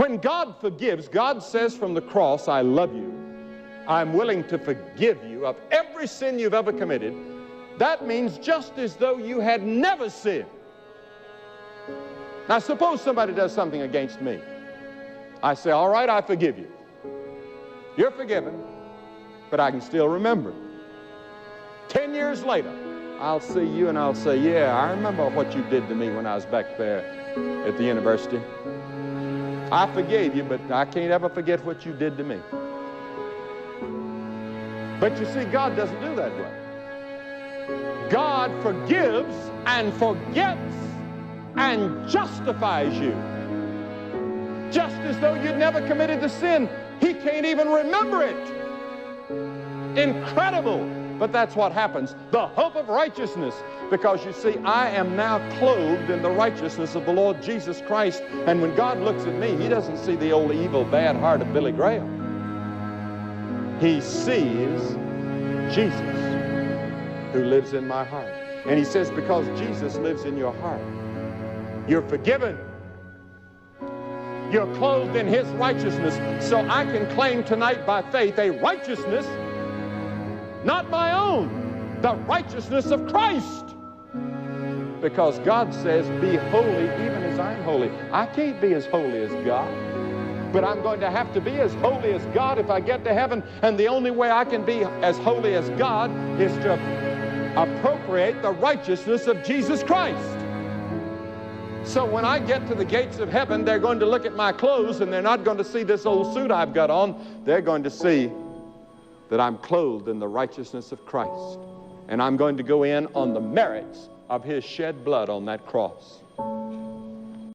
When God forgives, God says from the cross, I love you. I'm willing to forgive you of every sin you've ever committed. That means just as though you had never sinned. Now suppose somebody does something against me. I say, all right, I forgive you. You're forgiven, but I can still remember it. 10 years later, I'll see you and I'll say, yeah, I remember what you did to me when I was back there at the university. I forgave you, but I can't ever forget what you did to me. But you see, God doesn't do that way. God forgives and forgets and justifies you. Just as though you'd never committed the sin. He can't even remember it. Incredible. But that's what happens. The hope of righteousness. Because you see, I am now clothed in the righteousness of the Lord Jesus Christ. And when God looks at me, He doesn't see the old evil, bad heart of Billy Graham. He sees Jesus who lives in my heart. And He says, because Jesus lives in your heart, you're forgiven. You're clothed in His righteousness. So I can claim tonight by faith a righteousness, not my own, the righteousness of Christ. Because God says, be holy even as I'm holy. I can't be as holy as God, but I'm going to have to be as holy as God if I get to heaven. And the only way I can be as holy as God is to appropriate the righteousness of Jesus Christ. So when I get to the gates of heaven, they're going to look at my clothes and they're not going to see this old suit I've got on. They're going to see that I'm clothed in the righteousness of Christ. And I'm going to go in on the merits of His shed blood on that cross.